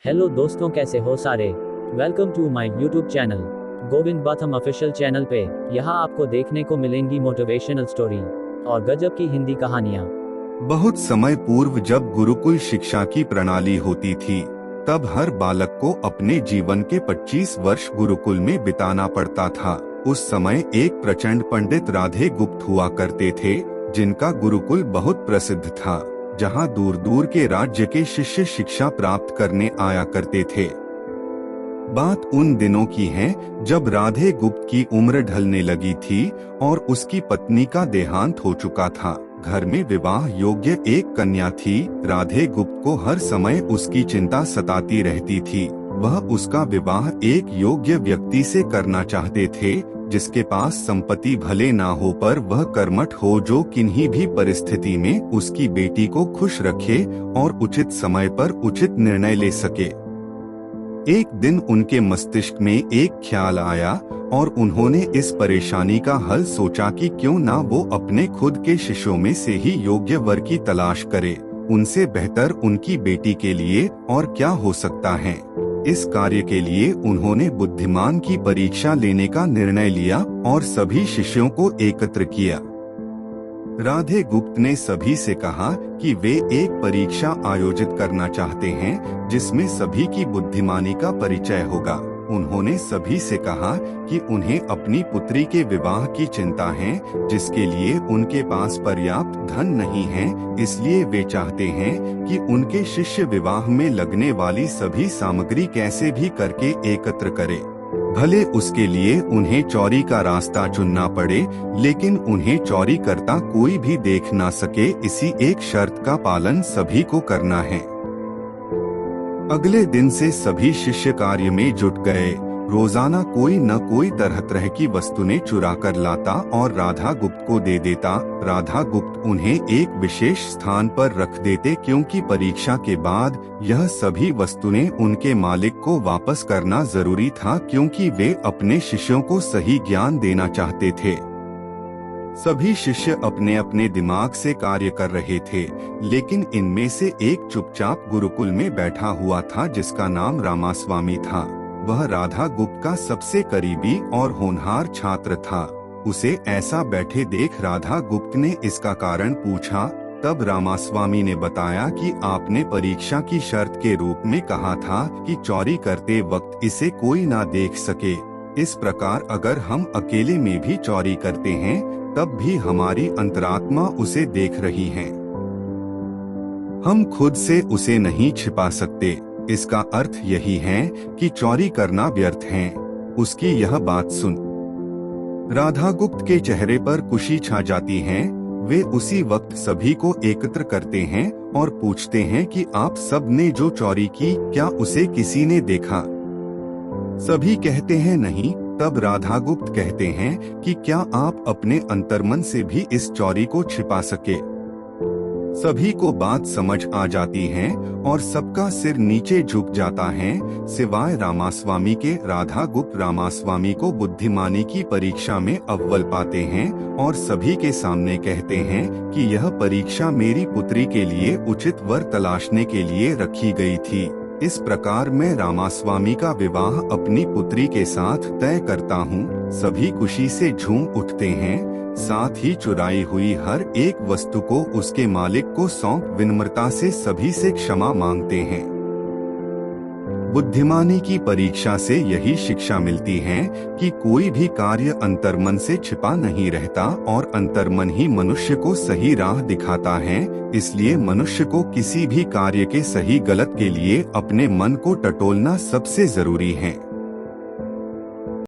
Hello दोस्तों, कैसे हो सारे। Welcome to my YouTube channel Govind Batham official channel पे। यहाँ आपको देखने को मिलेंगी मोटिवेशनल स्टोरी और गजब की हिंदी कहानियाँ। बहुत समय पूर्व जब गुरुकुल शिक्षा की प्रणाली होती थी, तब हर बालक को अपने जीवन के 25 वर्ष गुरुकुल में बिताना पड़ता था। उस समय एक प्रचंड पंडित राधे गुप्त हुआ करते थे, जिनका गुरुकुल बहुत प्रसिद्ध था, जहां दूर दूर के राज्य के शिष्य शिक्षा प्राप्त करने आया करते थे। बात उन दिनों की है जब राधे गुप्त की उम्र ढलने लगी थी और उसकी पत्नी का देहांत हो चुका था। घर में विवाह योग्य एक कन्या थी। राधे गुप्त को हर समय उसकी चिंता सताती रहती थी। वह उसका विवाह एक योग्य व्यक्ति से करना चाहते थे, जिसके पास संपत्ति भले ना हो पर वह कर्मठ हो, जो किन्हीं भी परिस्थिति में उसकी बेटी को खुश रखे और उचित समय पर उचित निर्णय ले सके। एक दिन उनके मस्तिष्क में एक ख्याल आया और उन्होंने इस परेशानी का हल सोचा कि क्यों ना वो अपने खुद के शिष्यों में से ही योग्य वर की तलाश करे। उनसे बेहतर उनकी बेटी के लिए और क्या हो सकता है। इस कार्य के लिए उन्होंने बुद्धिमान की परीक्षा लेने का निर्णय लिया और सभी शिष्यों को एकत्र किया। राधे गुप्त ने सभी से कहा कि वे एक परीक्षा आयोजित करना चाहते हैं, जिसमें सभी की बुद्धिमानी का परिचय होगा। उन्होंने सभी से कहा कि उन्हें अपनी पुत्री के विवाह की चिंता है, जिसके लिए उनके पास पर्याप्त धन नहीं है। इसलिए वे चाहते हैं कि उनके शिष्य विवाह में लगने वाली सभी सामग्री कैसे भी करके एकत्र करें। भले उसके लिए उन्हें चोरी का रास्ता चुनना पड़े, लेकिन उन्हें चोरी करता कोई भी देख ना सके। इसी एक शर्त का पालन सभी को करना है। अगले दिन से सभी शिष्य कार्य में जुट गए। रोजाना कोई न कोई तरह तरह की वस्तुएं चुरा कर लाता और राधा गुप्त को दे देता। राधा गुप्त उन्हें एक विशेष स्थान पर रख देते, क्योंकि परीक्षा के बाद यह सभी वस्तुएं उनके मालिक को वापस करना जरूरी था, क्योंकि वे अपने शिष्यों को सही ज्ञान देना चाहते थे। सभी शिष्य अपने अपने दिमाग से कार्य कर रहे थे, लेकिन इनमें से एक चुपचाप गुरुकुल में बैठा हुआ था, जिसका नाम रामास्वामी था। वह राधा गुप्त का सबसे करीबी और होनहार छात्र था। उसे ऐसा बैठे देख राधा गुप्त ने इसका कारण पूछा। तब रामास्वामी ने बताया कि आपने परीक्षा की शर्त के रूप में कहा था कि चोरी करते वक्त इसे कोई ना देख सके। इस प्रकार अगर हम अकेले में भी चोरी करते हैं, तब भी हमारी अंतरात्मा उसे देख रही है। हम खुद से उसे नहीं छिपा सकते। इसका अर्थ यही है कि चोरी करना व्यर्थ है। उसकी यह बात सुन राधा गुप्त के चेहरे पर खुशी छा जाती है। वे उसी वक्त सभी को एकत्र करते हैं और पूछते हैं कि आप सब ने जो चोरी की, क्या उसे किसी ने देखा? सभी कहते हैं नहीं। तब राधा गुप्त कहते हैं कि क्या आप अपने अंतर्मन से भी इस चोरी को छिपा सके? सभी को बात समझ आ जाती है और सबका सिर नीचे झुक जाता है, सिवाय रामास्वामी के। राधा गुप्त रामास्वामी को बुद्धिमानी की परीक्षा में अव्वल पाते हैं और सभी के सामने कहते हैं कि यह परीक्षा मेरी पुत्री के लिए उचित वर तलाशने के लिए रखी गई थी। इस प्रकार मैं रामास्वामी का विवाह अपनी पुत्री के साथ तय करता हूँ। सभी खुशी से झूम उठते हैं। साथ ही चुराई हुई हर एक वस्तु को उसके मालिक को सौंप विनम्रता से सभी से क्षमा मांगते हैं। बुद्धिमानी की परीक्षा से यही शिक्षा मिलती है कि कोई भी कार्य अंतर्मन से छिपा नहीं रहता और अंतर्मन ही मनुष्य को सही राह दिखाता है। इसलिए मनुष्य को किसी भी कार्य के सही गलत के लिए अपने मन को टटोलना सबसे जरूरी है।